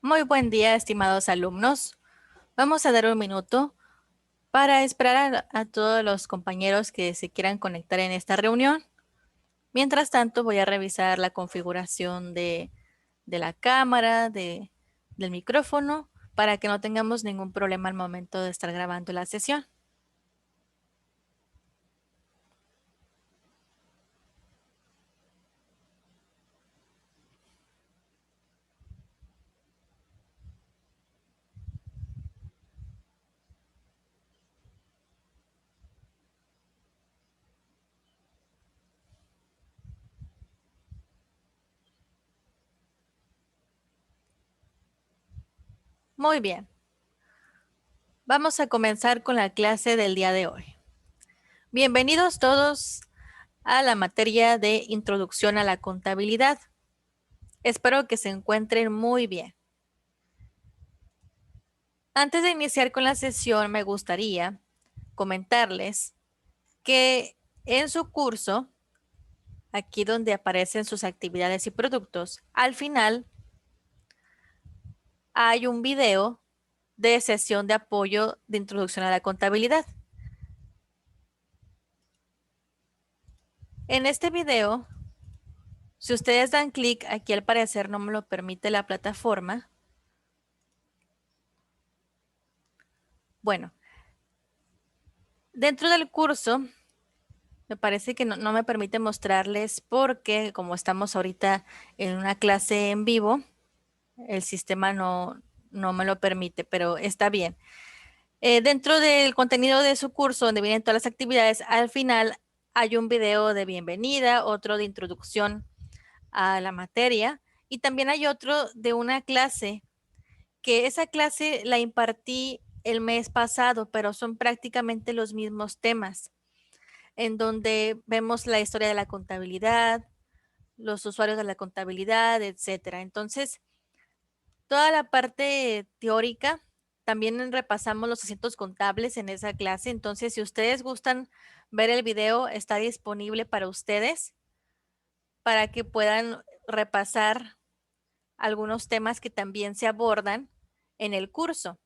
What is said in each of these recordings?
Muy buen día, estimados alumnos. Vamos a dar un minuto para esperar a todos los compañeros que se quieran conectar en esta reunión. Mientras tanto, voy a revisar la configuración de la cámara, del micrófono, para que no tengamos ningún problema al momento de estar grabando la sesión. Muy bien. Vamos a comenzar con la clase del día de hoy. Bienvenidos todos a la materia de Introducción a la Contabilidad. Espero que se encuentren muy bien. Antes de iniciar con la sesión, me gustaría comentarles que en su curso, aquí donde aparecen sus actividades y productos, al final hay un video de sesión de apoyo de introducción a la contabilidad. En este video, si ustedes dan clic, aquí al parecer no me lo permite la plataforma. Bueno, dentro del curso, me parece que no me permite mostrarles porque como estamos ahorita en una clase en vivo, el sistema no me lo permite, pero está bien. Dentro del contenido de su curso, donde vienen todas las actividades, al final hay un video de bienvenida, otro de introducción a la materia y también hay otro de una clase, que esa clase la impartí el mes pasado, pero son prácticamente los mismos temas, en donde vemos la historia de la contabilidad, los usuarios de la contabilidad, etcétera. Entonces, toda la parte teórica, también repasamos los asientos contables en esa clase. Entonces, si ustedes gustan ver el video, está disponible para ustedes para que puedan repasar algunos temas que también se abordan en el curso.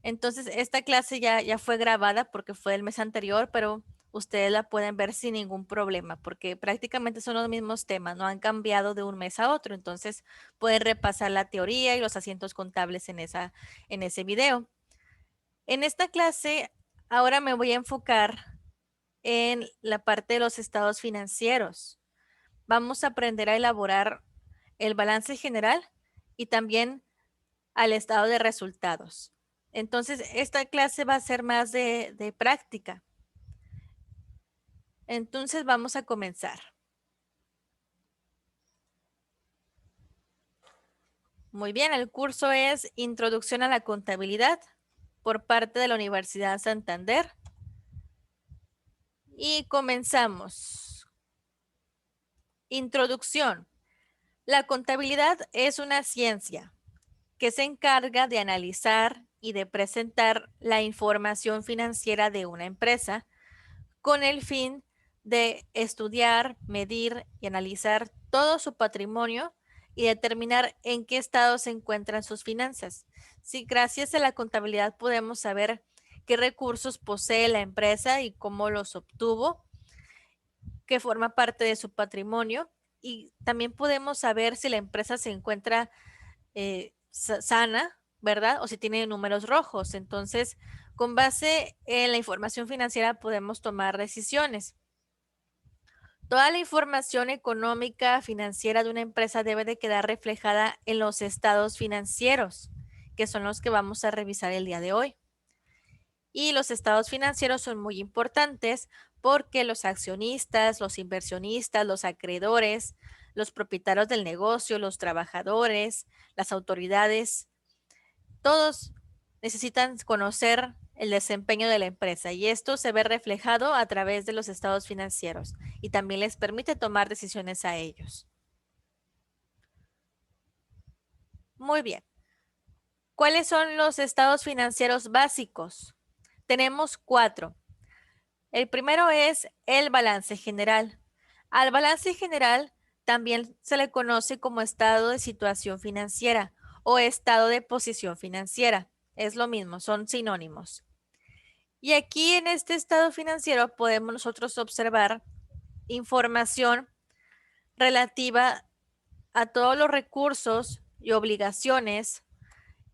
Entonces, esta clase ya fue grabada porque fue el mes anterior, pero ustedes la pueden ver sin ningún problema porque prácticamente son los mismos temas, no han cambiado de un mes a otro. Entonces, pueden repasar la teoría y los asientos contables en ese video. En esta clase, ahora me voy a enfocar en la parte de los estados financieros. Vamos a aprender a elaborar el balance general y también al estado de resultados. Entonces, esta clase va a ser más de práctica. Entonces, vamos a comenzar. Muy bien, el curso es Introducción a la Contabilidad por parte de la Universidad Santander. Y comenzamos. Introducción. La contabilidad es una ciencia que se encarga de analizar y de presentar la información financiera de una empresa con el fin de estudiar, medir y analizar todo su patrimonio y determinar en qué estado se encuentran sus finanzas. Sí, gracias a la contabilidad podemos saber qué recursos posee la empresa y cómo los obtuvo, qué forma parte de su patrimonio, y también podemos saber si la empresa se encuentra sana, ¿verdad? O si tiene números rojos. Entonces, con base en la información financiera podemos tomar decisiones. Toda la información económica, financiera de una empresa debe de quedar reflejada en los estados financieros, que son los que vamos a revisar el día de hoy. Y los estados financieros son muy importantes porque los accionistas, los inversionistas, los acreedores, los propietarios del negocio, los trabajadores, las autoridades, todos necesitan conocer el desempeño de la empresa y esto se ve reflejado a través de los estados financieros y también les permite tomar decisiones a ellos. Muy bien. ¿Cuáles son los estados financieros básicos? Tenemos 4. El primero es el balance general. Al balance general también se le conoce como estado de situación financiera o estado de posición financiera. Es lo mismo, son sinónimos. Y aquí en este estado financiero podemos nosotros observar información relativa a todos los recursos y obligaciones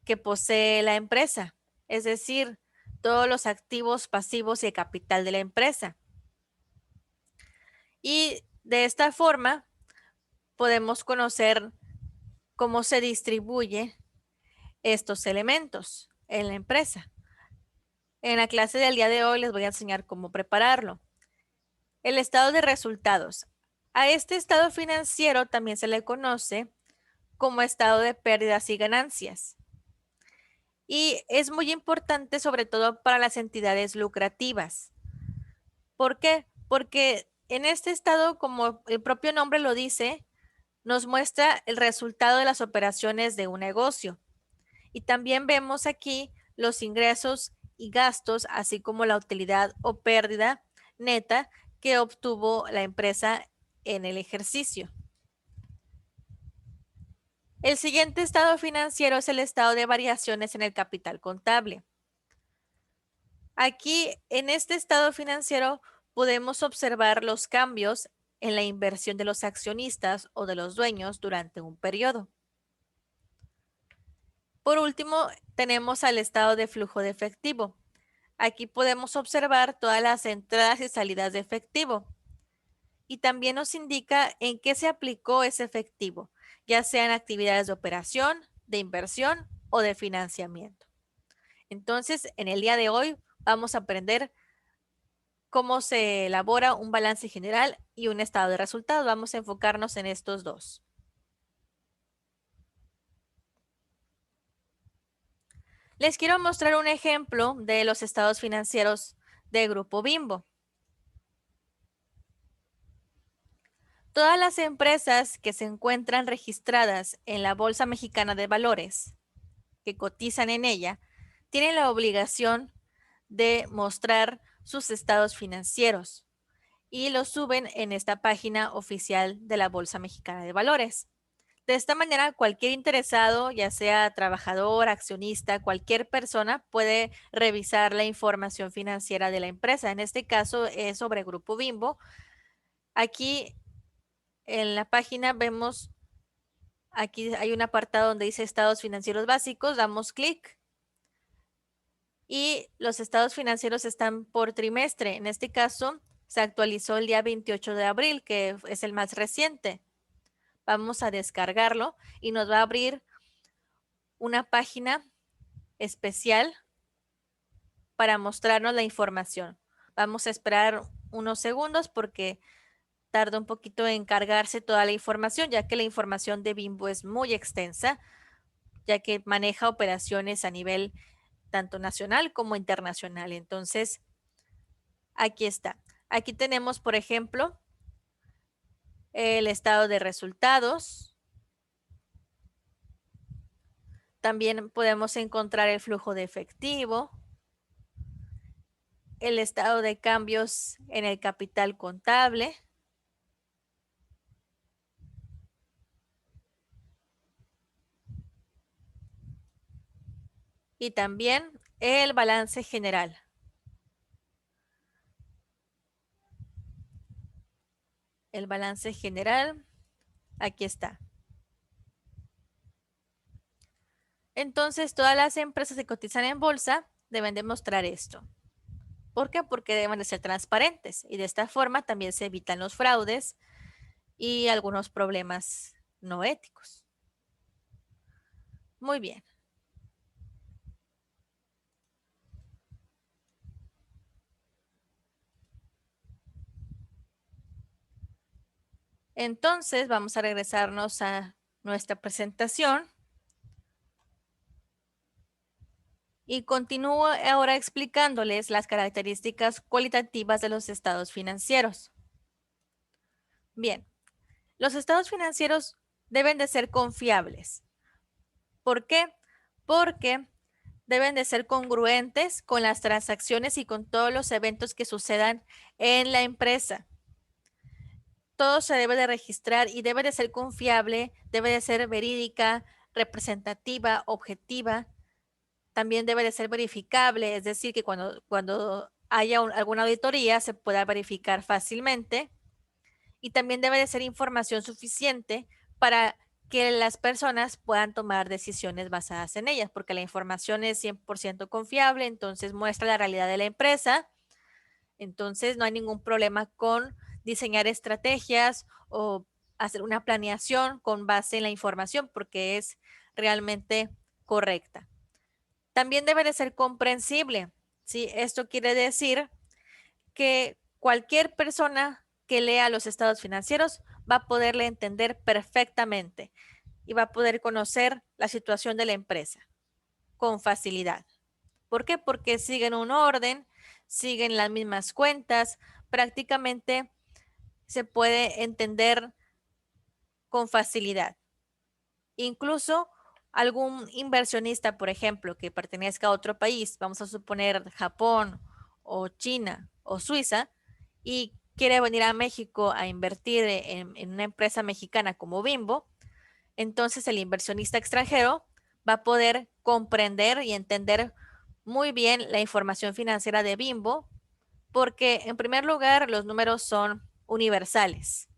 que posee la empresa, es decir, todos los activos, pasivos y el capital de la empresa. Y de esta forma podemos conocer cómo se distribuye estos elementos en la empresa. En la clase del día de hoy les voy a enseñar cómo prepararlo. El estado de resultados. A este estado financiero también se le conoce como estado de pérdidas y ganancias. Y es muy importante sobre todo para las entidades lucrativas. ¿Por qué? Porque en este estado, como el propio nombre lo dice, nos muestra el resultado de las operaciones de un negocio. Y también vemos aquí los ingresos y gastos, así como la utilidad o pérdida neta que obtuvo la empresa en el ejercicio. El siguiente estado financiero es el estado de variaciones en el capital contable. Aquí, en este estado financiero, podemos observar los cambios en la inversión de los accionistas o de los dueños durante un periodo. Por último, tenemos al estado de flujo de efectivo. Aquí podemos observar todas las entradas y salidas de efectivo. Y también nos indica en qué se aplicó ese efectivo, ya sean actividades de operación, de inversión o de financiamiento. Entonces, en el día de hoy vamos a aprender cómo se elabora un balance general y un estado de resultados. Vamos a enfocarnos en estos dos. Les quiero mostrar un ejemplo de los estados financieros de Grupo Bimbo. Todas las empresas que se encuentran registradas en la Bolsa Mexicana de Valores, que cotizan en ella, tienen la obligación de mostrar sus estados financieros y los suben en esta página oficial de la Bolsa Mexicana de Valores. De esta manera, cualquier interesado, ya sea trabajador, accionista, cualquier persona puede revisar la información financiera de la empresa. En este caso es sobre Grupo Bimbo. Aquí en la página vemos, aquí hay un apartado donde dice estados financieros básicos, damos clic y los estados financieros están por trimestre. En este caso se actualizó el día 28 de abril, que es el más reciente. Vamos a descargarlo y nos va a abrir una página especial para mostrarnos la información. Vamos a esperar unos segundos porque tarda un poquito en cargarse toda la información, ya que la información de Bimbo es muy extensa, ya que maneja operaciones a nivel tanto nacional como internacional. Entonces, aquí está. Aquí tenemos, por ejemplo, el estado de resultados. También podemos encontrar el flujo de efectivo, el estado de cambios en el capital contable, y también el balance general. El balance general, aquí está. Entonces, todas las empresas que cotizan en bolsa deben demostrar esto. ¿Por qué? Porque deben de ser transparentes y de esta forma también se evitan los fraudes y algunos problemas no éticos. Muy bien. Entonces, vamos a regresarnos a nuestra presentación. Y continúo ahora explicándoles las características cualitativas de los estados financieros. Bien, los estados financieros deben de ser confiables. ¿Por qué? Porque deben de ser congruentes con las transacciones y con todos los eventos que sucedan en la empresa. Todo se debe de registrar y debe de ser confiable, debe de ser verídica, representativa, objetiva. También debe de ser verificable, es decir, que cuando haya alguna auditoría se pueda verificar fácilmente. Y también debe de ser información suficiente para que las personas puedan tomar decisiones basadas en ellas, porque la información es 100% confiable, entonces muestra la realidad de la empresa, entonces no hay ningún problema con diseñar estrategias o hacer una planeación con base en la información, porque es realmente correcta. También debe de ser comprensible, ¿sí? Esto quiere decir que cualquier persona que lea los estados financieros va a poderle entender perfectamente y va a poder conocer la situación de la empresa con facilidad. ¿Por qué? Porque siguen un orden, siguen las mismas cuentas, prácticamente se puede entender con facilidad. Incluso algún inversionista, por ejemplo, que pertenezca a otro país, vamos a suponer Japón o China o Suiza, y quiere venir a México a invertir en una empresa mexicana como Bimbo, entonces el inversionista extranjero va a poder comprender y entender muy bien la información financiera de Bimbo, porque en primer lugar los números son universales.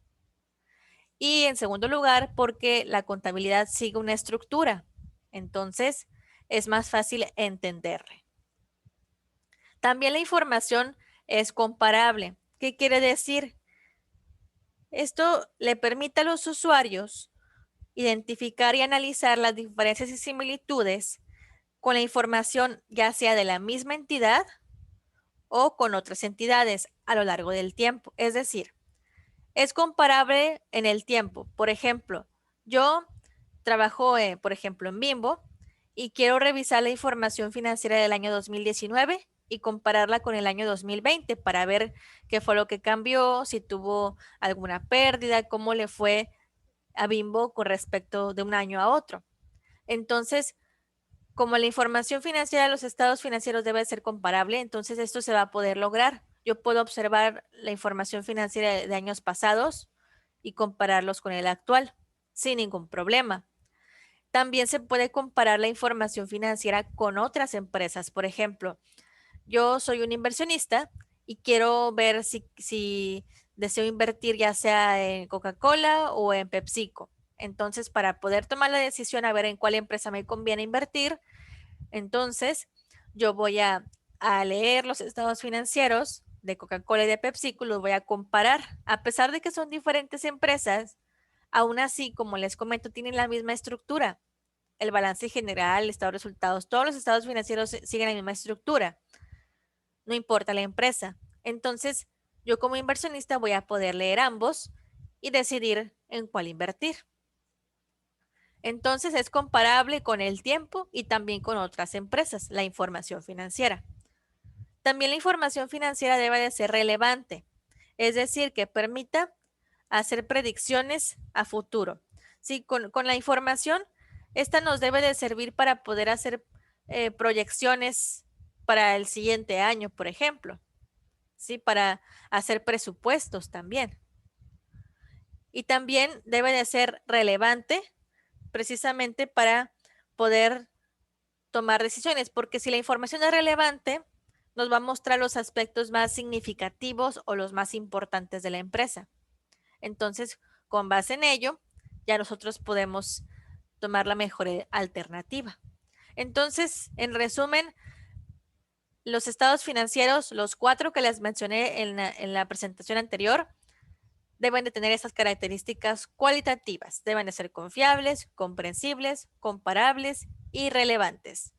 Y en segundo lugar, porque la contabilidad sigue una estructura. Entonces, es más fácil entenderle. También la información es comparable. ¿Qué quiere decir? Esto le permite a los usuarios identificar y analizar las diferencias y similitudes con la información ya sea de la misma entidad o con otras entidades a lo largo del tiempo. Es decir, es comparable en el tiempo. Por ejemplo, yo trabajo, por ejemplo, en Bimbo y quiero revisar la información financiera del año 2019 y compararla con el año 2020 para ver qué fue lo que cambió, si tuvo alguna pérdida, cómo le fue a Bimbo con respecto de un año a otro. Entonces, como la información financiera de los estados financieros debe ser comparable, entonces esto se va a poder lograr. Yo puedo observar la información financiera de años pasados y compararlos con el actual sin ningún problema. También se puede comparar la información financiera con otras empresas. Por ejemplo, yo soy un inversionista y quiero ver si deseo invertir ya sea en Coca-Cola o en PepsiCo. Entonces, para poder tomar la decisión a ver en cuál empresa me conviene invertir, entonces yo voy a leer los estados financieros de Coca-Cola y de PepsiCo, los voy a comparar. A pesar de que son diferentes empresas, aún así, como les comento, tienen la misma estructura. El balance general, el estado de resultados, todos los estados financieros siguen la misma estructura, no importa la empresa. Entonces, yo como inversionista voy a poder leer ambos y decidir en cuál invertir. Entonces, es comparable con el tiempo y también con otras empresas, la información financiera. También la información financiera debe de ser relevante, es decir, que permita hacer predicciones a futuro. Sí, con la información, esta nos debe de servir para poder hacer proyecciones para el siguiente año, por ejemplo, ¿sí? Para hacer presupuestos también. Y también debe de ser relevante precisamente para poder tomar decisiones, porque si la información es relevante, nos va a mostrar los aspectos más significativos o los más importantes de la empresa. Entonces, con base en ello, ya nosotros podemos tomar la mejor alternativa. Entonces, en resumen, los estados financieros, los 4 que les mencioné en la presentación anterior, deben de tener esas características cualitativas. Deben de ser confiables, comprensibles, comparables y relevantes.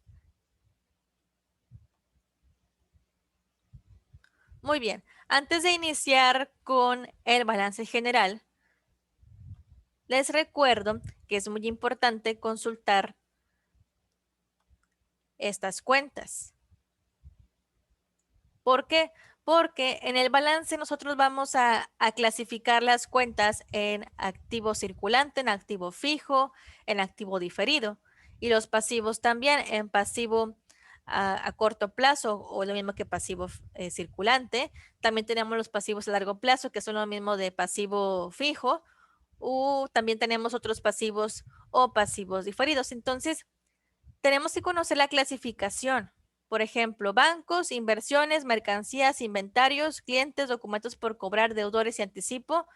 Muy bien, antes de iniciar con el balance general, les recuerdo que es muy importante consultar estas cuentas. ¿Por qué? Porque en el balance nosotros vamos a clasificar las cuentas en activo circulante, en activo fijo, en activo diferido y los pasivos también en pasivo a corto plazo o lo mismo que pasivo circulante. También tenemos los pasivos a largo plazo que son lo mismo de pasivo fijo también tenemos otros pasivos o pasivos diferidos. Entonces, tenemos que conocer la clasificación. Por ejemplo, bancos, inversiones, mercancías, inventarios, clientes, documentos por cobrar, deudores y anticipo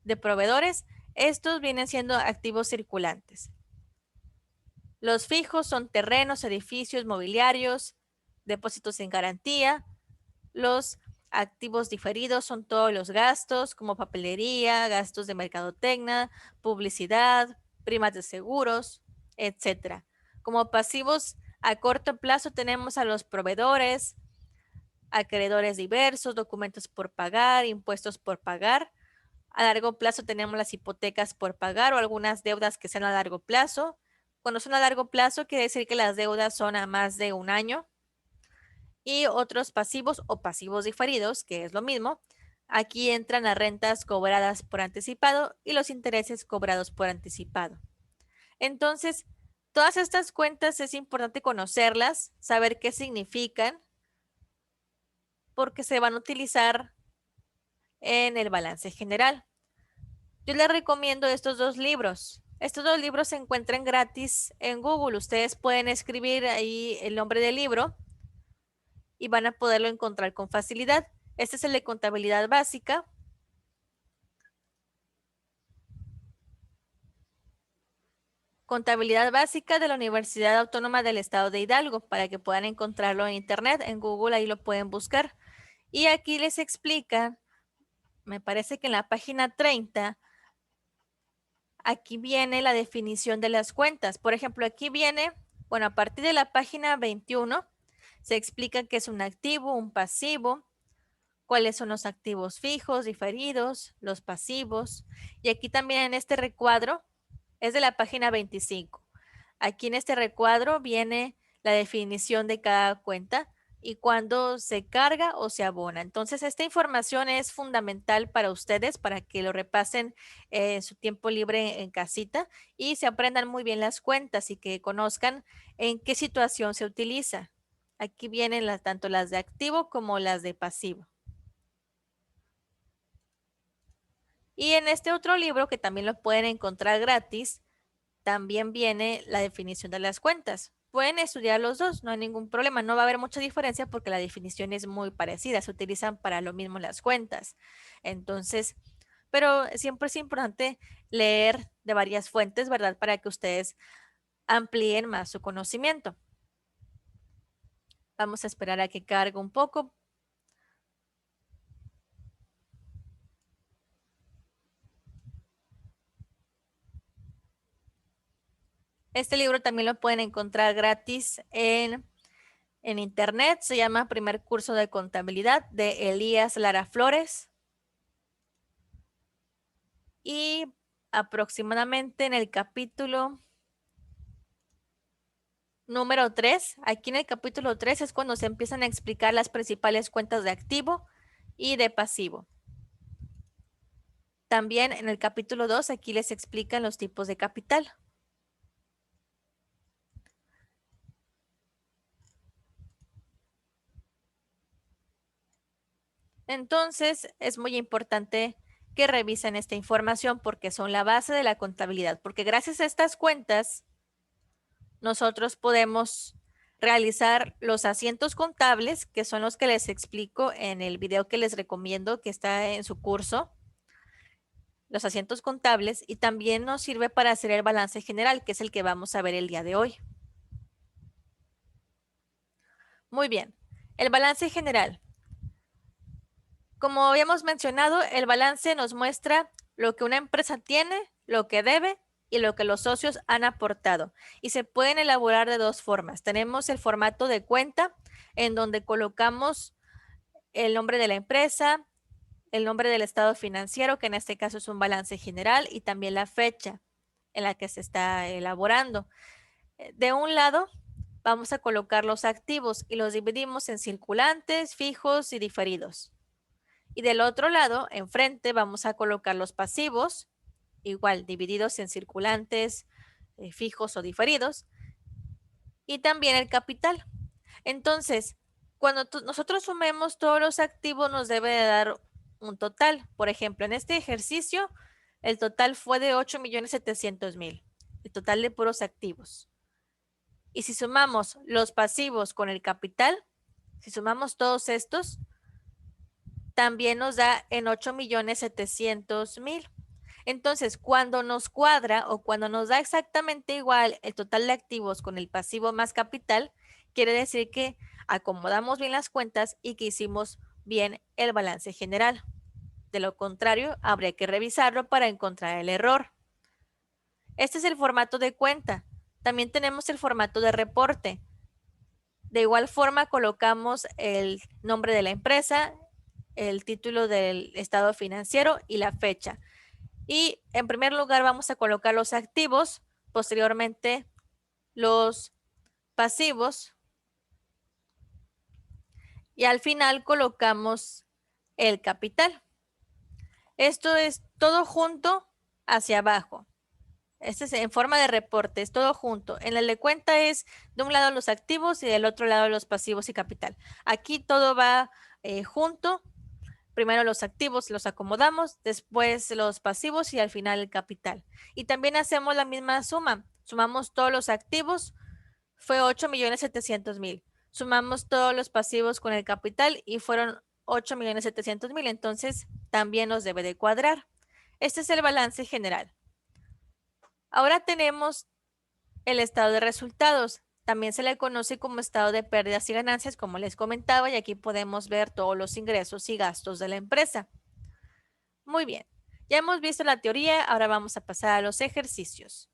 de proveedores. Estos vienen siendo activos circulantes. Los fijos son terrenos, edificios, mobiliarios, depósitos en garantía. Los activos diferidos son todos los gastos como papelería, gastos de mercadotecnia, publicidad, primas de seguros, etcétera. Como pasivos a corto plazo tenemos a los proveedores, acreedores diversos, documentos por pagar, impuestos por pagar. A largo plazo tenemos las hipotecas por pagar o algunas deudas que sean a largo plazo. Cuando son a largo plazo quiere decir que las deudas son a más de un año. Y otros pasivos o pasivos diferidos, que es lo mismo. Aquí entran las rentas cobradas por anticipado y los intereses cobrados por anticipado. Entonces, todas estas cuentas es importante conocerlas, saber qué significan, porque se van a utilizar en el balance general. Yo les recomiendo estos dos libros. Estos dos libros se encuentran gratis en Google. Ustedes pueden escribir ahí el nombre del libro y van a poderlo encontrar con facilidad. Este es el de contabilidad básica. Contabilidad básica de la Universidad Autónoma del Estado de Hidalgo, para que puedan encontrarlo en internet, en Google, ahí lo pueden buscar. Y aquí les explica, me parece que en la página 30, aquí viene la definición de las cuentas. Por ejemplo, aquí viene, bueno, a partir de la página 21, se explica qué es un activo, un pasivo, cuáles son los activos fijos, diferidos, los pasivos. Y aquí también en este recuadro, es de la página 25. Aquí en este recuadro viene la definición de cada cuenta y cuándo se carga o se abona. Entonces, esta información es fundamental para ustedes, para que lo repasen en su tiempo libre en casita y se aprendan muy bien las cuentas y que conozcan en qué situación se utiliza. Aquí vienen tanto las de activo como las de pasivo. Y en este otro libro, que también lo pueden encontrar gratis, también viene la definición de las cuentas. Pueden estudiar los dos, no hay ningún problema. No va a haber mucha diferencia porque la definición es muy parecida. Se utilizan para lo mismo las cuentas. Entonces, pero siempre es importante leer de varias fuentes, ¿verdad? Para que ustedes amplíen más su conocimiento. Vamos a esperar a que cargue un poco. Este libro también lo pueden encontrar gratis en internet. Se llama Primer Curso de Contabilidad de Elías Lara Flores. Y aproximadamente en el capítulo número 3, aquí en el capítulo 3 es cuando se empiezan a explicar las principales cuentas de activo y de pasivo. También en el capítulo 2 aquí les explican los tipos de capital. Entonces es muy importante que revisen esta información porque son la base de la contabilidad, porque gracias a estas cuentas nosotros podemos realizar los asientos contables, que son los que les explico en el video que les recomiendo, que está en su curso, los asientos contables, y también nos sirve para hacer el balance general, que es el que vamos a ver el día de hoy. Muy bien, el balance general. Como habíamos mencionado, el balance nos muestra lo que una empresa tiene, lo que debe y lo que los socios han aportado. Y se pueden elaborar de dos formas. Tenemos el formato de cuenta, en donde colocamos el nombre de la empresa, el nombre del estado financiero, que en este caso es un balance general, y también la fecha en la que se está elaborando. De un lado, vamos a colocar los activos y los dividimos en circulantes, fijos y diferidos. Y del otro lado, enfrente, vamos a colocar los pasivos, igual divididos en circulantes, fijos o diferidos, y también el capital. Entonces, cuando nosotros sumemos todos los activos, nos debe de dar un total. Por ejemplo, en este ejercicio, el total fue de 8.700.000, el total de puros activos. Y si sumamos los pasivos con el capital, si sumamos todos estos, también nos da en 8.700.000. Entonces, cuando nos cuadra o cuando nos da exactamente igual el total de activos con el pasivo más capital, quiere decir que acomodamos bien las cuentas y que hicimos bien el balance general. De lo contrario, habría que revisarlo para encontrar el error. Este es el formato de cuenta. También tenemos el formato de reporte. De igual forma, colocamos el nombre de la empresa, el título del estado financiero y la fecha. Y en primer lugar vamos a colocar los activos, posteriormente los pasivos y al final colocamos el capital. Esto es todo junto hacia abajo. Este es en forma de reporte, es todo junto. En el de cuenta es de un lado los activos y del otro lado los pasivos y capital. Aquí todo va junto. Primero los activos los acomodamos, después los pasivos y al final el capital. Y también hacemos la misma suma. Sumamos todos los activos, fue 8.700.000. Sumamos todos los pasivos con el capital y fueron 8.700.000. Entonces también nos debe de cuadrar. Este es el balance general. Ahora tenemos el estado de resultados. También se le conoce como estado de pérdidas y ganancias, como les comentaba, y aquí podemos ver todos los ingresos y gastos de la empresa. Muy bien, ya hemos visto la teoría, ahora vamos a pasar a los ejercicios.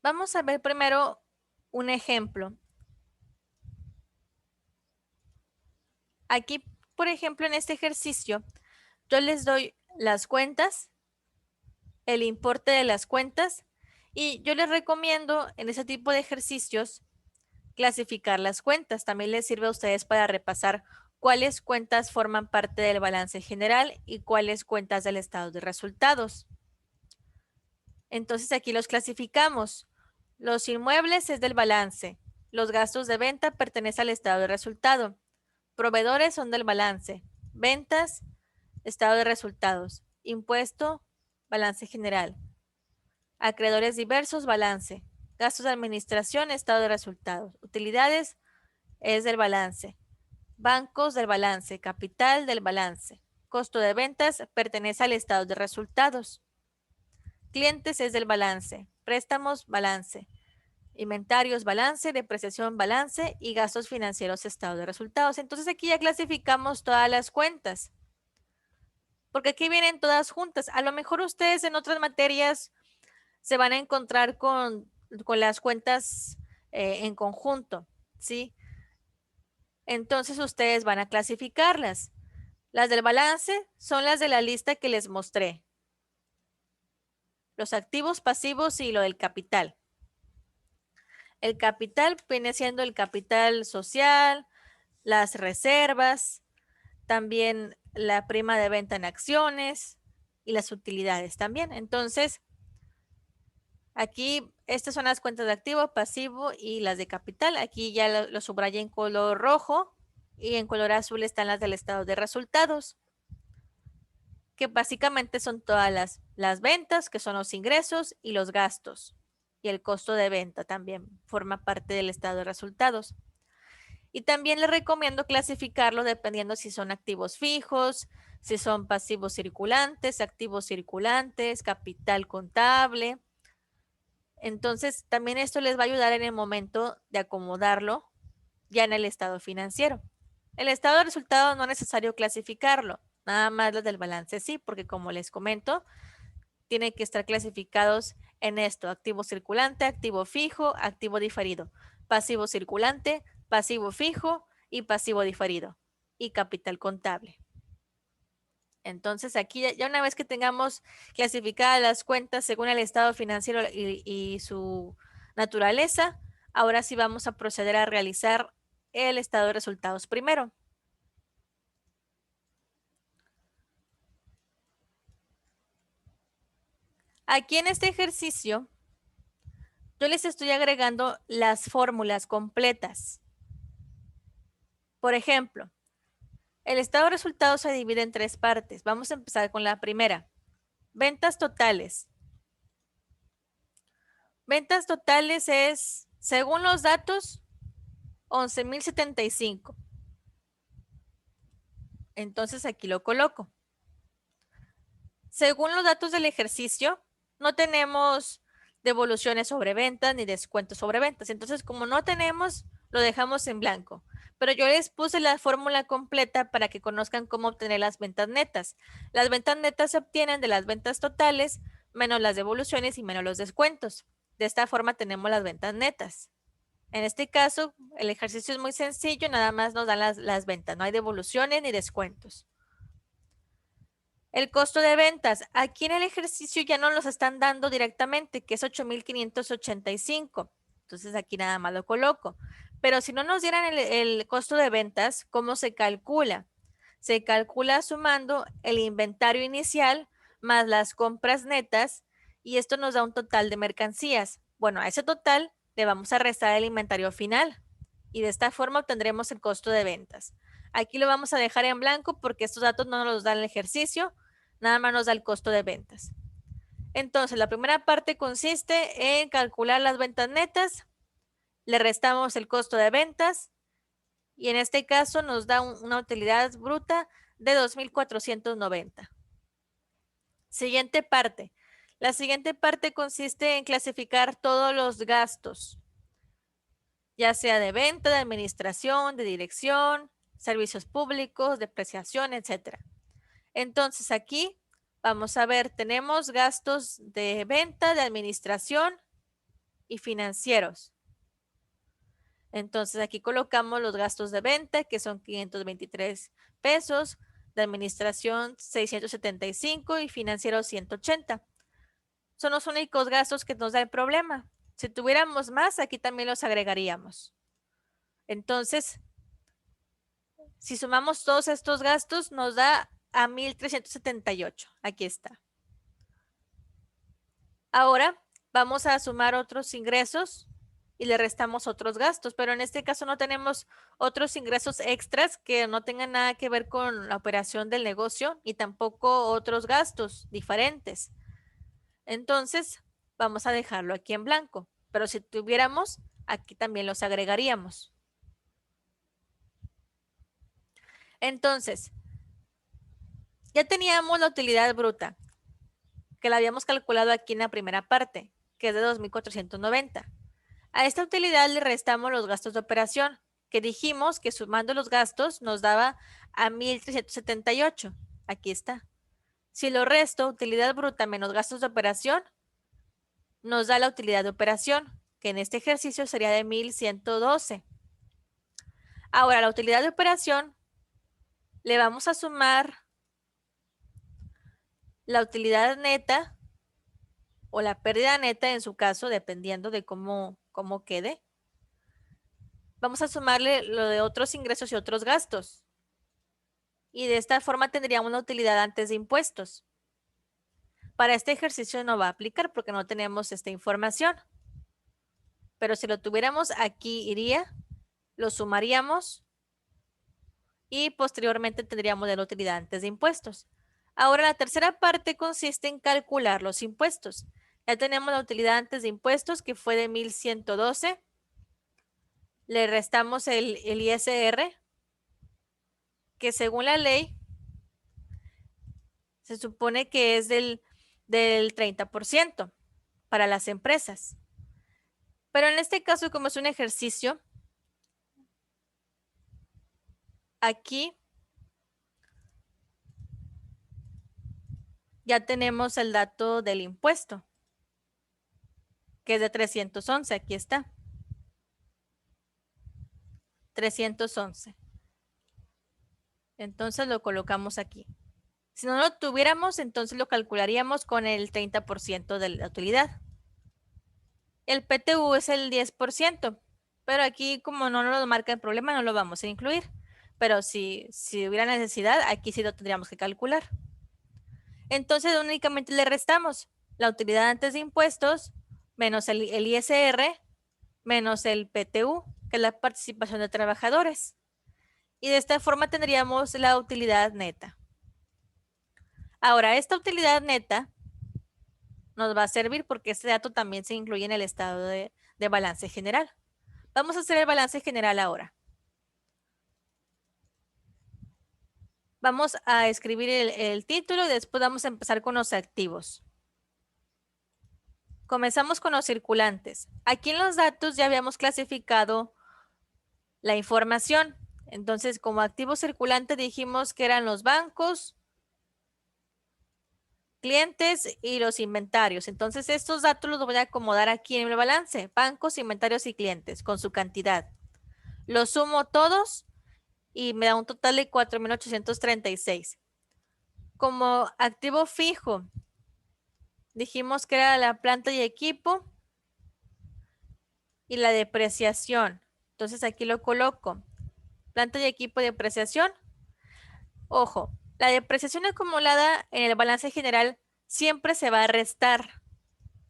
Vamos a ver primero un ejemplo. Aquí, por ejemplo, en este ejercicio, yo les doy las cuentas, el importe de las cuentas, y yo les recomiendo en ese tipo de ejercicios clasificar las cuentas. También les sirve a ustedes para repasar cuáles cuentas forman parte del balance general y cuáles cuentas del estado de resultados. Entonces aquí los clasificamos. Los inmuebles es del balance. Los gastos de venta pertenecen al estado de resultado. Proveedores son del balance. Ventas, estado de resultados. Impuesto, balance general. Acreedores diversos, balance. Gastos de administración, estado de resultados. Utilidades, es del balance. Bancos del balance. Capital del balance. Costo de ventas pertenece al estado de resultados. Clientes es del balance. Préstamos, balance. Inventarios, balance. Depreciación, balance. Y gastos financieros, estado de resultados. Entonces aquí ya clasificamos todas las cuentas. Porque aquí vienen todas juntas. A lo mejor ustedes en otras materias se van a encontrar con las cuentas en conjunto, ¿sí? Entonces ustedes van a clasificarlas. Las del balance son las de la lista que les mostré. Los activos, pasivos y lo del capital. El capital viene siendo el capital social, las reservas, también la prima de venta en acciones y las utilidades también. Entonces, aquí estas son las cuentas de activo, pasivo y las de capital. Aquí ya lo subrayé en color rojo y en color azul están las del estado de resultados, que básicamente son todas las ventas, que son los ingresos y los gastos. Y el costo de venta también forma parte del estado de resultados. Y también les recomiendo clasificarlo dependiendo si son activos fijos, si son pasivos circulantes, activos circulantes, capital contable. Entonces, también esto les va a ayudar en el momento de acomodarlo ya en el estado financiero. El estado de resultados no es necesario clasificarlo, nada más los del balance sí, porque como les comento, tienen que estar clasificados en esto: activo circulante, activo fijo, activo diferido, pasivo circulante, pasivo fijo y pasivo diferido, y capital contable. Entonces aquí ya una vez que tengamos clasificadas las cuentas según el estado financiero y su naturaleza, ahora sí vamos a proceder a realizar el estado de resultados primero. Aquí en este ejercicio, yo les estoy agregando las fórmulas completas. Por ejemplo, el estado de resultados se divide en 3 partes. Vamos a empezar con la primera. Ventas totales. Ventas totales es, según los datos, 11,075. Entonces aquí lo coloco. Según los datos del ejercicio, no tenemos devoluciones sobre ventas ni descuentos sobre ventas. Entonces, como no tenemos, lo dejamos en blanco. Pero yo les puse la fórmula completa para que conozcan cómo obtener las ventas netas. Las ventas netas se obtienen de las ventas totales menos las devoluciones y menos los descuentos. De esta forma tenemos las ventas netas. En este caso, el ejercicio es muy sencillo, nada más nos dan las ventas, no hay devoluciones ni descuentos. El costo de ventas, aquí en el ejercicio ya no los están dando directamente, que es 8,585. Entonces aquí nada más lo coloco. Pero si no nos dieran el costo de ventas, ¿cómo se calcula? Se calcula sumando el inventario inicial más las compras netas y esto nos da un total de mercancías. Bueno, a ese total le vamos a restar el inventario final y de esta forma obtendremos el costo de ventas. Aquí lo vamos a dejar en blanco porque estos datos no nos los da el ejercicio, nada más nos da el costo de ventas. Entonces, la primera parte consiste en calcular las ventas netas, le restamos el costo de ventas y en este caso nos da una utilidad bruta de 2,490. Siguiente parte. La siguiente parte consiste en clasificar todos los gastos, ya sea de venta, de administración, de dirección, servicios públicos, depreciación, etcétera. Entonces aquí vamos a ver, tenemos gastos de venta, de administración y financieros. Entonces aquí colocamos los gastos de venta, que son 523 pesos, de administración 675 y financiero 180. Son los únicos gastos que nos da el problema. Si tuviéramos más, aquí también los agregaríamos. Entonces, si sumamos todos estos gastos, nos da a 1,378. Aquí está. Ahora vamos a sumar otros ingresos y le restamos otros gastos, pero en este caso no tenemos otros ingresos extras que no tengan nada que ver con la operación del negocio y tampoco otros gastos diferentes. Entonces, vamos a dejarlo aquí en blanco, pero si tuviéramos, aquí también los agregaríamos. Entonces, ya teníamos la utilidad bruta, que la habíamos calculado aquí en la primera parte, que es de 2,490. A esta utilidad le restamos los gastos de operación, que dijimos que sumando los gastos nos daba a 1,378. Aquí está. Si lo resto, utilidad bruta menos gastos de operación, nos da la utilidad de operación, que en este ejercicio sería de 1,112. Ahora, la utilidad de operación le vamos a sumar la utilidad neta o la pérdida neta en su caso, dependiendo de cómo quede. Vamos a sumarle lo de otros ingresos y otros gastos. Y de esta forma tendríamos una utilidad antes de impuestos. Para este ejercicio no va a aplicar porque no tenemos esta información. Pero si lo tuviéramos aquí iría, lo sumaríamos y posteriormente tendríamos la utilidad antes de impuestos. Ahora la tercera parte consiste en calcular los impuestos. Ya tenemos la utilidad antes de impuestos que fue de 1,112. Le restamos el ISR, que según la ley se supone que es del 30% para las empresas. Pero en este caso, como es un ejercicio, aquí ya tenemos el dato del impuesto, que es de 311. Aquí está. 311. Entonces lo colocamos aquí. Si no lo tuviéramos, entonces lo calcularíamos con el 30% de la utilidad. El PTU es el 10%, pero aquí como no nos lo marca el problema, no lo vamos a incluir. Pero si hubiera necesidad, aquí sí lo tendríamos que calcular. Entonces únicamente le restamos la utilidad antes de impuestos menos el ISR menos el PTU, que es la participación de trabajadores. Y de esta forma tendríamos la utilidad neta. Ahora, esta utilidad neta nos va a servir porque este dato también se incluye en el estado de balance general. Vamos a hacer el balance general ahora. Vamos a escribir el título y después vamos a empezar con los activos. Comenzamos con los circulantes. Aquí en los datos ya habíamos clasificado la información. Entonces, como activo circulante dijimos que eran los bancos, clientes y los inventarios. Entonces, estos datos los voy a acomodar aquí en el balance. Bancos, inventarios y clientes con su cantidad. Los sumo todos y me da un total de 4,836. Como activo fijo, dijimos que era la planta y equipo y la depreciación. Entonces aquí lo coloco. Planta y equipo de depreciación. Ojo, la depreciación acumulada en el balance general siempre se va a restar.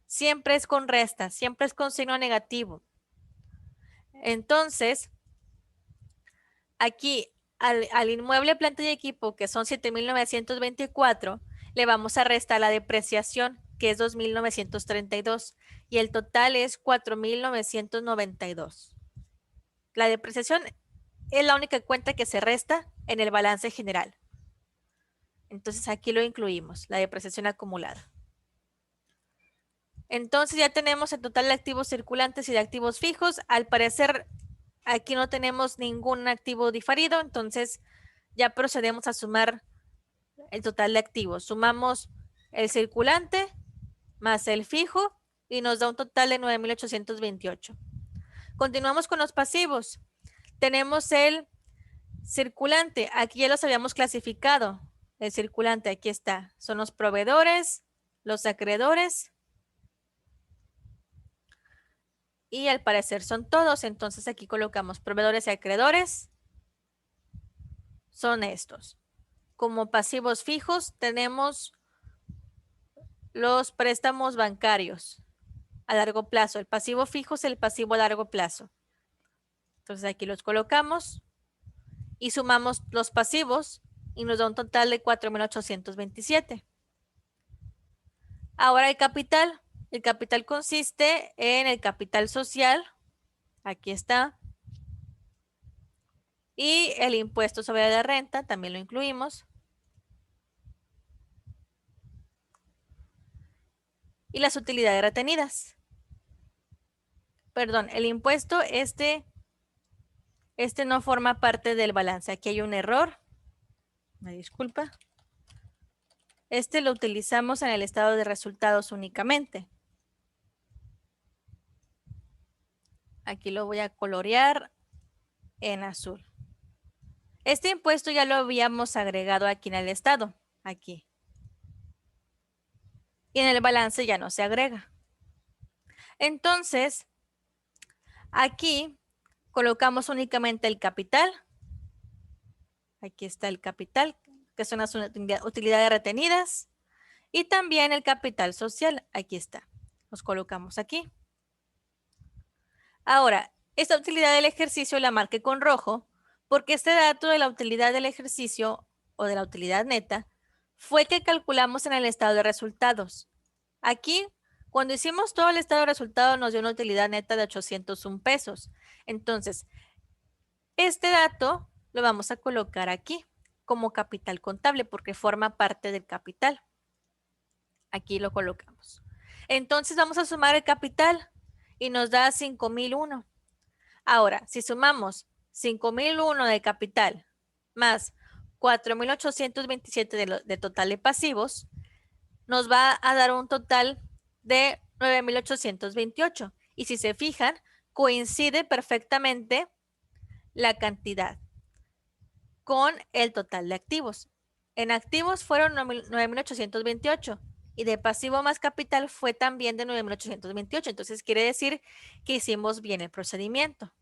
Siempre es con resta, siempre es con signo negativo. Entonces, aquí al inmueble planta y equipo, que son 7,924, le vamos a restar la depreciación, que es 2,932, y el total es 4,992. La depreciación es la única cuenta que se resta en el balance general. Entonces aquí lo incluimos, la depreciación acumulada. Entonces ya tenemos el total de activos circulantes y de activos fijos. Al parecer aquí no tenemos ningún activo diferido, entonces ya procedemos a sumar el total de activos. Sumamos el circulante más el fijo y nos da un total de 9,828. Continuamos con los pasivos. Tenemos el circulante. Aquí ya los habíamos clasificado. El circulante, aquí está. Son los proveedores, los acreedores y al parecer son todos. Entonces aquí colocamos proveedores y acreedores. Son estos. Como pasivos fijos tenemos los préstamos bancarios a largo plazo. El pasivo fijo es el pasivo a largo plazo. Entonces aquí los colocamos y sumamos los pasivos y nos da un total de 4,827. Ahora el capital. El capital consiste en el capital social. Aquí está. Y el impuesto sobre la renta, también lo incluimos. Y las utilidades retenidas. Perdón, el impuesto, este no forma parte del balance. Aquí hay un error. Me disculpa. Este lo utilizamos en el estado de resultados únicamente. Aquí lo voy a colorear en azul. Este impuesto ya lo habíamos agregado aquí en el estado. Aquí. Y en el balance ya no se agrega. Entonces, aquí colocamos únicamente el capital. Aquí está el capital, que son las utilidades retenidas. Y también el capital social. Aquí está. Los colocamos aquí. Ahora, esta utilidad del ejercicio la marqué con rojo porque este dato de la utilidad del ejercicio o de la utilidad neta fue el que calculamos en el estado de resultados. Aquí, cuando hicimos todo el estado de resultados, nos dio una utilidad neta de 801 pesos. Entonces, este dato lo vamos a colocar aquí como capital contable porque forma parte del capital. Aquí lo colocamos. Entonces, vamos a sumar el capital y nos da 5,001. Ahora, si sumamos 5,001 de capital más 4,827 de total de pasivos, nos va a dar un total de 9,828. Y si se fijan, coincide perfectamente la cantidad con el total de activos. En activos fueron 9,828 y de pasivo más capital fue también de 9,828. Entonces quiere decir que hicimos bien el procedimiento.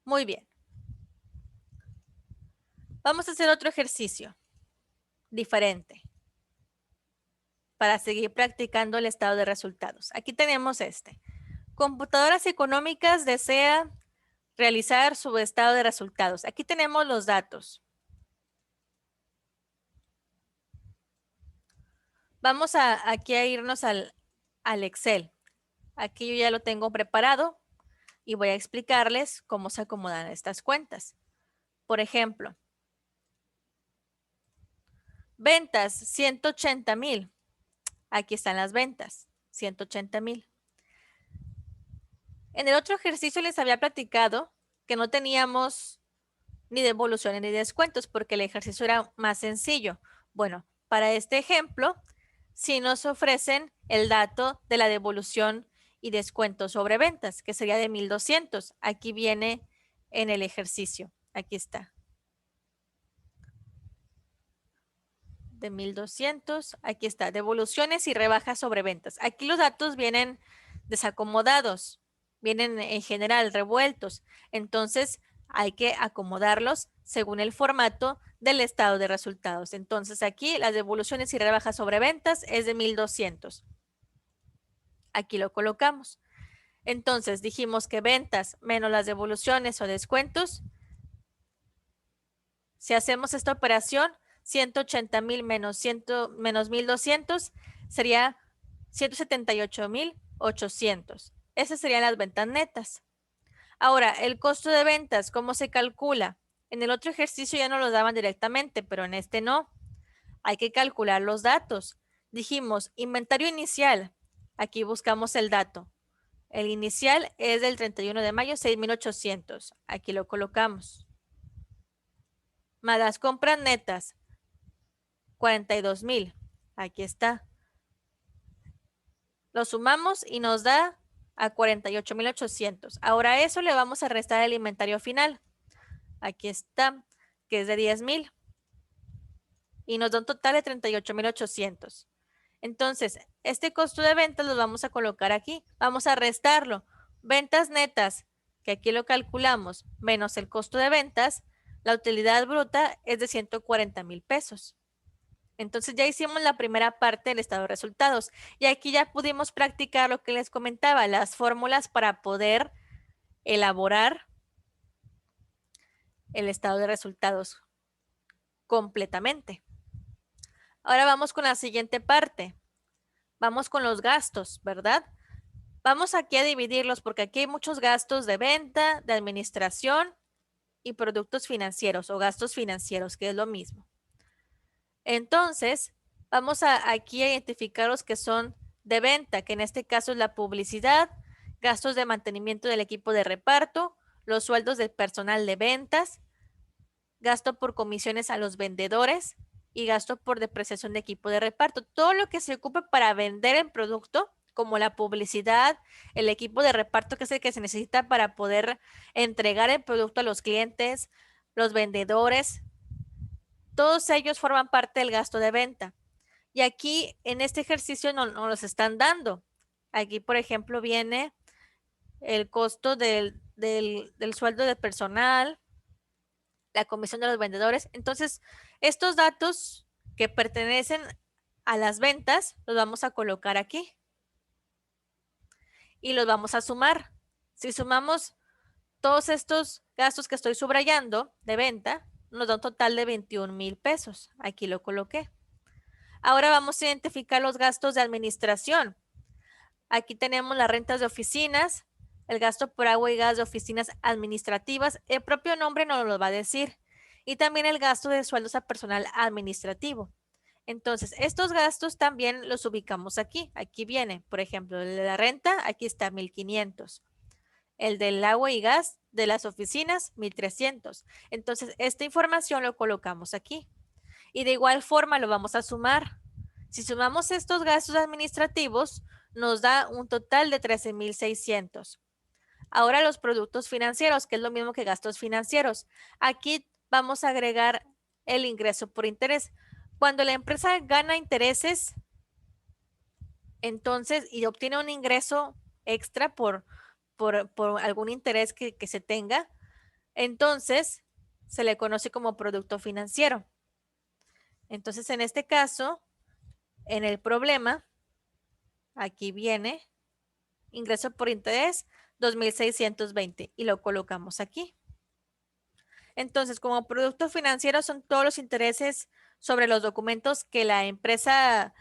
Muy bien. Vamos a hacer otro ejercicio diferente para seguir practicando el estado de resultados. Aquí tenemos este. Computadoras Económicas desea realizar su estado de resultados. Aquí tenemos los datos. Vamos aquí a irnos al Excel. Aquí yo ya lo tengo preparado y voy a explicarles cómo se acomodan estas cuentas. Por ejemplo, ventas 180,000. Aquí están las ventas, 180,000. En el otro ejercicio les había platicado que no teníamos ni devoluciones ni descuentos porque el ejercicio era más sencillo. Bueno, para este ejemplo, sí nos ofrecen el dato de la devolución y descuento sobre ventas, que sería de 1,200. Aquí viene en el ejercicio. Aquí está. De 1,200. Aquí está. Devoluciones y rebajas sobre ventas. Aquí los datos vienen desacomodados. Vienen en general revueltos. Entonces, hay que acomodarlos según el formato del estado de resultados. Entonces, aquí las devoluciones y rebajas sobre ventas es de 1,200. Aquí lo colocamos. Entonces, dijimos que ventas menos las devoluciones o descuentos. Si hacemos esta operación, 180,000 menos 1,200 sería 178,800. Esas serían las ventas netas. Ahora, el costo de ventas, ¿cómo se calcula? En el otro ejercicio ya no lo daban directamente, pero en este no. Hay que calcular los datos. Dijimos, inventario inicial. Aquí buscamos el dato. El inicial es del 31 de mayo, 6,800. Aquí lo colocamos. Más las compras netas, 42,000. Aquí está. Lo sumamos y nos da a 48,800. Ahora eso le vamos a restar el inventario final. Aquí está, que es de 10,000. Y nos da un total de 38,800. Entonces, este costo de ventas lo vamos a colocar aquí. Vamos a restarlo. Ventas netas, que aquí lo calculamos, menos el costo de ventas, la utilidad bruta es de 140,000 pesos. Entonces ya hicimos la primera parte del estado de resultados y aquí ya pudimos practicar lo que les comentaba, las fórmulas para poder elaborar el estado de resultados completamente. Ahora vamos con la siguiente parte. Vamos con los gastos, ¿verdad? Vamos aquí a dividirlos porque aquí hay muchos gastos de venta, de administración y productos financieros o gastos financieros, que es lo mismo. Entonces, vamos aquí a identificar los que son de venta, que en este caso es la publicidad, gastos de mantenimiento del equipo de reparto, los sueldos del personal de ventas, gasto por comisiones a los vendedores y gasto por depreciación de equipo de reparto. Todo lo que se ocupe para vender el producto, como la publicidad, el equipo de reparto, que es el que se necesita para poder entregar el producto a los clientes, los vendedores, todos ellos forman parte del gasto de venta. Y aquí en este ejercicio no los están dando. Aquí, por ejemplo, viene el costo del sueldo del personal, la comisión de los vendedores. Entonces, estos datos que pertenecen a las ventas los vamos a colocar aquí y los vamos a sumar. Si sumamos todos estos gastos que estoy subrayando de venta, nos da un total de 21,000 pesos. Aquí lo coloqué. Ahora vamos a identificar los gastos de administración. Aquí tenemos las rentas de oficinas, el gasto por agua y gas de oficinas administrativas. El propio nombre nos lo va a decir. Y también el gasto de sueldos a personal administrativo. Entonces, estos gastos también los ubicamos aquí. Aquí viene, por ejemplo, el de la renta, aquí está 1,500. El del agua y gas de las oficinas, 1,300. Entonces, esta información lo colocamos aquí. Y de igual forma lo vamos a sumar. Si sumamos estos gastos administrativos, nos da un total de 13,600. Ahora los productos financieros, que es lo mismo que gastos financieros. Aquí vamos a agregar el ingreso por interés. Cuando la empresa gana intereses, entonces, y obtiene un ingreso extra por algún interés que se tenga, entonces se le conoce como producto financiero. Entonces, en este caso, en el problema, aquí viene ingreso por interés, 2,620 y lo colocamos aquí. Entonces, como producto financiero son todos los intereses sobre los documentos que la empresa,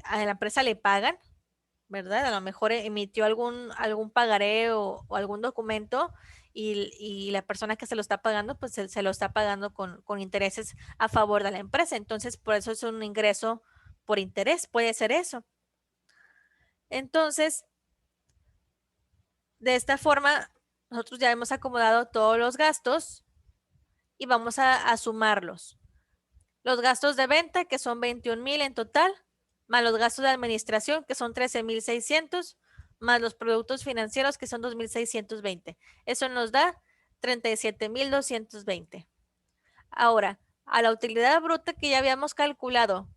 a la empresa le pagan, ¿verdad? A lo mejor emitió algún pagaré o algún documento y la persona que se lo está pagando, pues se lo está pagando con intereses a favor de la empresa. Entonces, por eso es un ingreso por interés, puede ser eso. Entonces, de esta forma, nosotros ya hemos acomodado todos los gastos y vamos a sumarlos. Los gastos de venta, que son 21,000 en total, más los gastos de administración, que son 13,600, más los productos financieros, que son 2,620. Eso nos da 37,220. Ahora, a la utilidad bruta que ya habíamos calculado,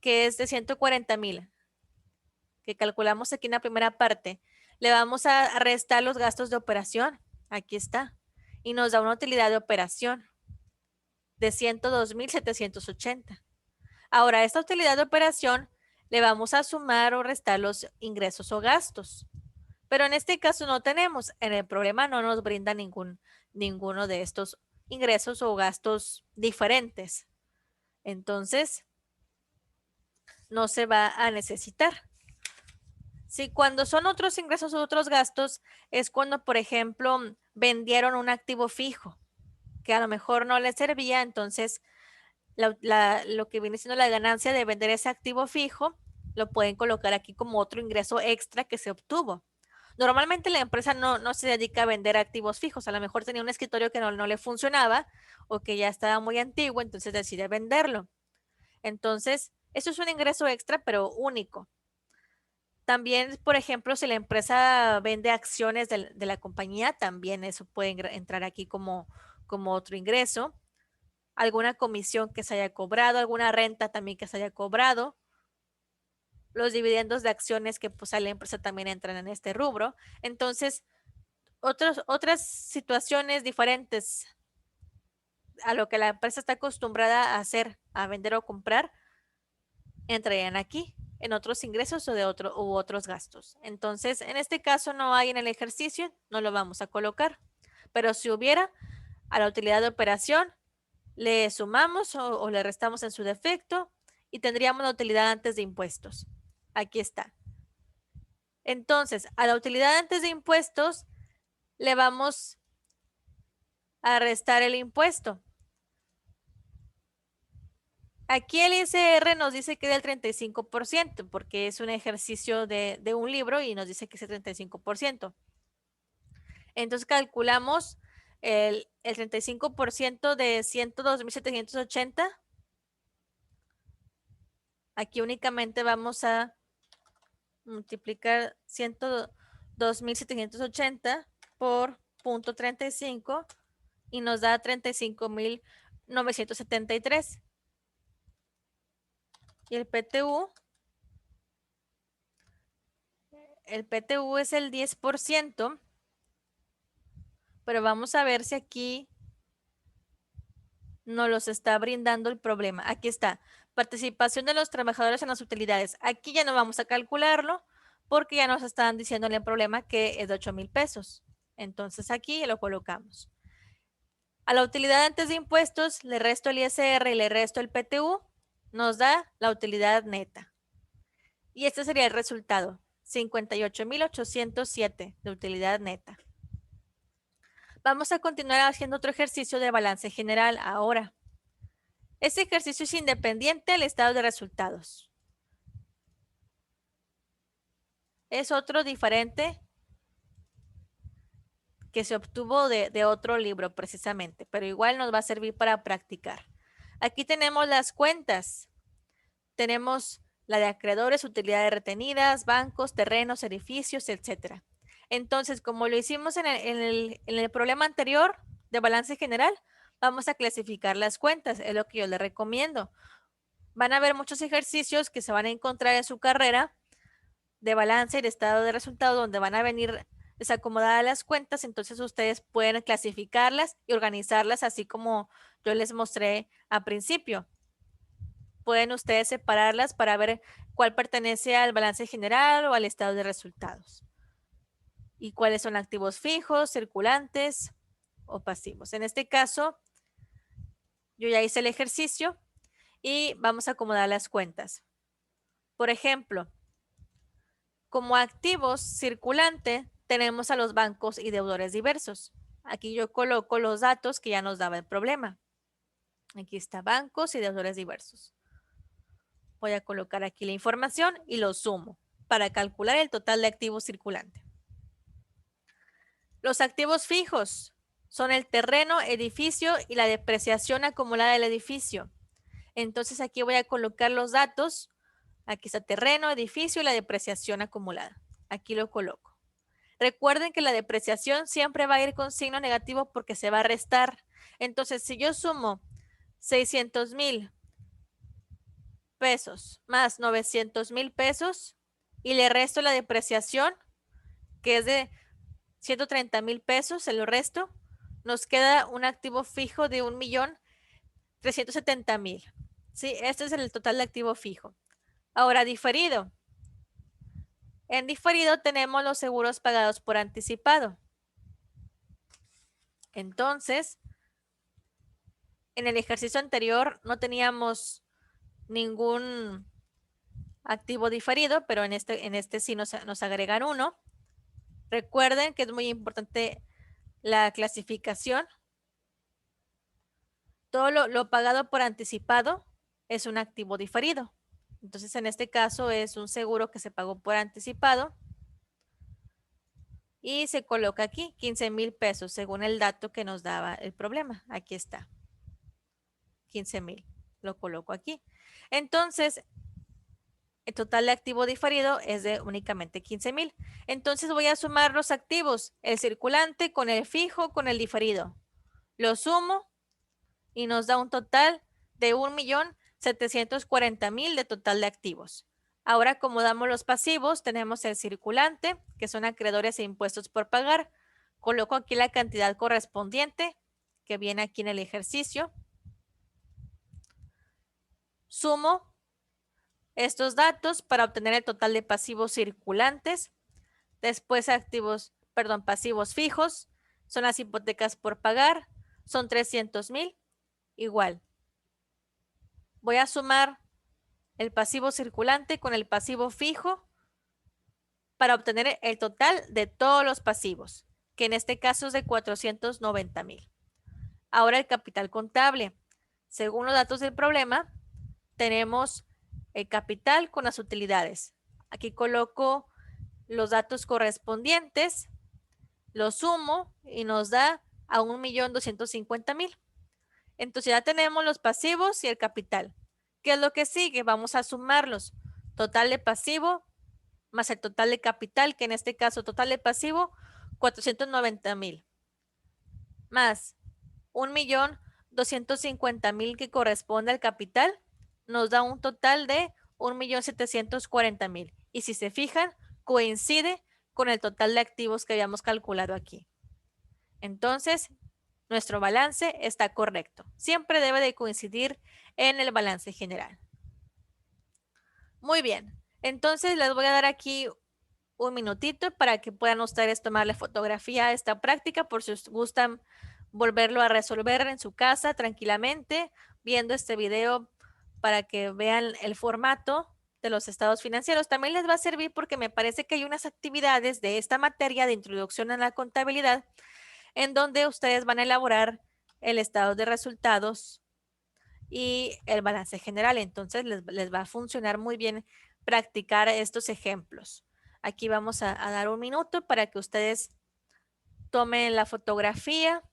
que es de 140,000, que calculamos aquí en la primera parte, le vamos a restar los gastos de operación. Aquí está. Y nos da una utilidad de operación de 102,780. Ahora, a esta utilidad de operación le vamos a sumar o restar los ingresos o gastos. Pero en este caso no tenemos. En el problema no nos brinda ninguno de estos ingresos o gastos diferentes. Entonces, no se va a necesitar. Si cuando son otros ingresos o otros gastos, es cuando, por ejemplo, vendieron un activo fijo que a lo mejor no les servía, entonces lo que viene siendo la ganancia de vender ese activo fijo, lo pueden colocar aquí como otro ingreso extra que se obtuvo. Normalmente la empresa no se dedica a vender activos fijos, a lo mejor tenía un escritorio que no le funcionaba o que ya estaba muy antiguo, entonces decide venderlo. Entonces, eso es un ingreso extra, pero único. También, por ejemplo, si la empresa vende acciones de la compañía, también eso puede entrar aquí como otro ingreso. Alguna comisión que se haya cobrado, alguna renta también que se haya cobrado. Los dividendos de acciones que pues a la empresa también entran en este rubro. Entonces, otras situaciones diferentes a lo que la empresa está acostumbrada a hacer, a vender o comprar, entrarían aquí en otros ingresos u otros gastos. Entonces, en este caso no hay en el ejercicio, no lo vamos a colocar. Pero si hubiera, a la utilidad de operación, le sumamos o le restamos en su defecto y tendríamos la utilidad antes de impuestos. Aquí está. Entonces, a la utilidad antes de impuestos le vamos a restar el impuesto. Aquí el ISR nos dice que es del 35%, porque es un ejercicio de un libro y nos dice que es el 35%. Entonces calculamos el 35% de 102,780. Aquí únicamente vamos a multiplicar 102,780 por 0.35 y nos da 35,973. Y el PTU es el 10%, pero vamos a ver si aquí nos los está brindando el problema. Aquí está, participación de los trabajadores en las utilidades. Aquí ya no vamos a calcularlo porque ya nos están diciendo en el problema que es de 8,000 pesos. Entonces aquí lo colocamos. A la utilidad antes de impuestos le resto el ISR y le resto el PTU, nos da la utilidad neta. Y este sería el resultado, 58,807 de utilidad neta. Vamos a continuar haciendo otro ejercicio de balance general ahora. Este ejercicio es independiente del estado de resultados. Es otro diferente que se obtuvo de otro libro precisamente, pero igual nos va a servir para practicar. Aquí tenemos las cuentas. Tenemos la de acreedores, utilidades retenidas, bancos, terrenos, edificios, etc. Entonces, como lo hicimos en el problema anterior de balance general, vamos a clasificar las cuentas, es lo que yo les recomiendo. Van a haber muchos ejercicios que se van a encontrar en su carrera de balance y de estado de resultado donde van a venir desacomodadas las cuentas, entonces ustedes pueden clasificarlas y organizarlas así como yo les mostré al principio. Pueden ustedes separarlas para ver cuál pertenece al balance general o al estado de resultados. y cuáles son activos fijos, circulantes o pasivos. En este caso, yo ya hice el ejercicio y vamos a acomodar las cuentas. Por ejemplo, como activos circulante tenemos a los bancos y deudores diversos. Aquí yo coloco los datos que ya nos daba el problema. Aquí está bancos y deudores diversos. Voy a colocar aquí la información y lo sumo para calcular el total de activos circulante. Los activos fijos son el terreno, edificio y la depreciación acumulada del edificio. Entonces aquí voy a colocar los datos. Aquí está terreno, edificio y la depreciación acumulada. Aquí lo coloco. Recuerden que la depreciación siempre va a ir con signo negativo porque se va a restar. Entonces, si yo sumo 600,000 pesos más 900,000 pesos y le resto la depreciación, que es de 130,000 pesos, se lo resto, nos queda un activo fijo de 1,370,000. ¿Sí? Este es el total de activo fijo. Ahora, diferido. En diferido tenemos los seguros pagados por anticipado. Entonces, en el ejercicio anterior no teníamos ningún activo diferido, pero en este sí nos agregan uno. Recuerden que es muy importante la clasificación. Todo lo pagado por anticipado es un activo diferido. Entonces, en este caso es un seguro que se pagó por anticipado y se coloca aquí 15,000 pesos según el dato que nos daba el problema. Aquí está, 15,000. Lo coloco aquí. Entonces, el total de activo diferido es de únicamente 15,000. Entonces voy a sumar los activos, el circulante con el fijo con el diferido. Lo sumo y nos da un total de 1,740,000 de total de activos. Ahora acomodamos los pasivos, tenemos el circulante, que son acreedores e impuestos por pagar. Coloco aquí la cantidad correspondiente que viene aquí en el ejercicio. Sumo estos datos para obtener el total de pasivos circulantes. Después pasivos fijos, son las hipotecas por pagar, son 300,000, igual. Voy a sumar el pasivo circulante con el pasivo fijo para obtener el total de todos los pasivos, que en este caso es de 490,000. Ahora el capital contable. Según los datos del problema, tenemos el capital con las utilidades. Aquí coloco los datos correspondientes, lo sumo y nos da a 1,250,000. Entonces ya tenemos los pasivos y el capital. ¿Qué es lo que sigue? Vamos a sumarlos. Total de pasivo más el total de capital, que en este caso total de pasivo, 490,000. Más 1,250,000 que corresponde al capital, nos da un total de 1,740,000. Y si se fijan, coincide con el total de activos que habíamos calculado aquí. Entonces, nuestro balance está correcto. Siempre debe de coincidir en el balance general. Muy bien. Entonces, les voy a dar aquí un minutito para que puedan ustedes tomarle fotografía a esta práctica por si gustan volverlo a resolver en su casa tranquilamente, viendo este video para que vean el formato de los estados financieros. También les va a servir porque me parece que hay unas actividades de esta materia de introducción a la contabilidad en donde ustedes van a elaborar el estado de resultados y el balance general. Entonces les va a funcionar muy bien practicar estos ejemplos. Aquí vamos a dar un minuto para que ustedes tomen la fotografía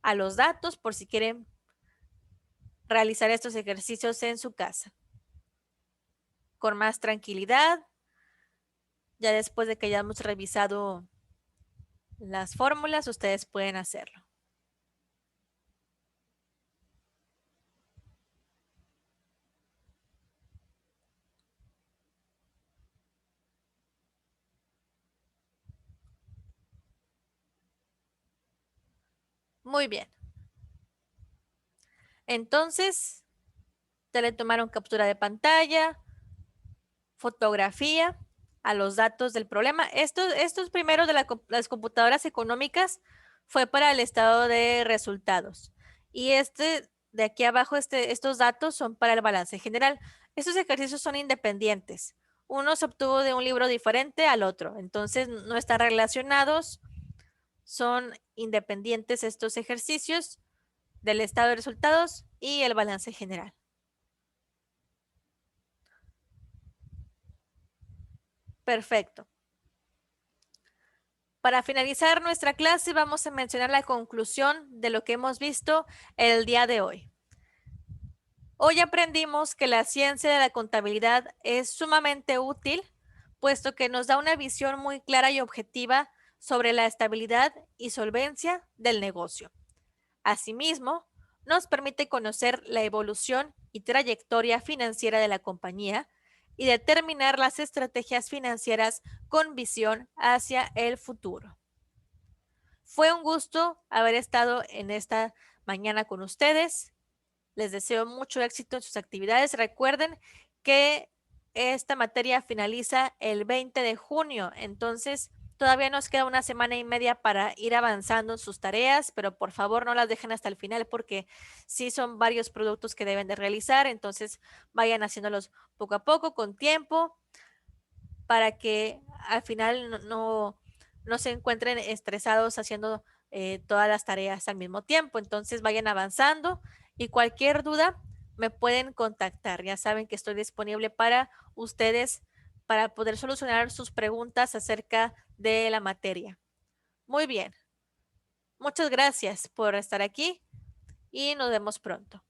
a los datos por si quieren realizar estos ejercicios en su casa. Con más tranquilidad, ya después de que hayamos revisado las fórmulas, ustedes pueden hacerlo. Muy bien. Entonces, ya le tomaron captura de pantalla, fotografía a los datos del problema. Estos primeros de las computadoras económicas fue para el estado de resultados. Y de aquí abajo, estos datos son para el balance general. Estos ejercicios son independientes. Uno se obtuvo de un libro diferente al otro, entonces no están relacionados, son independientes estos ejercicios del estado de resultados y el balance general. Perfecto. Para finalizar nuestra clase vamos a mencionar la conclusión de lo que hemos visto el día de hoy. Hoy aprendimos que la ciencia de la contabilidad es sumamente útil, puesto que nos da una visión muy clara y objetiva sobre la estabilidad y solvencia del negocio. Asimismo, nos permite conocer la evolución y trayectoria financiera de la compañía y determinar las estrategias financieras con visión hacia el futuro. Fue un gusto haber estado en esta mañana con ustedes. Les deseo mucho éxito en sus actividades. Recuerden que esta materia finaliza el 20 de junio, entonces todavía nos queda una semana y media para ir avanzando en sus tareas, pero por favor no las dejen hasta el final porque sí son varios productos que deben de realizar, entonces vayan haciéndolos poco a poco, con tiempo, para que al final no se encuentren estresados haciendo todas las tareas al mismo tiempo. Entonces vayan avanzando y cualquier duda me pueden contactar. Ya saben que estoy disponible para ustedes para poder solucionar sus preguntas acerca de la materia. Muy bien. Muchas gracias por estar aquí y nos vemos pronto.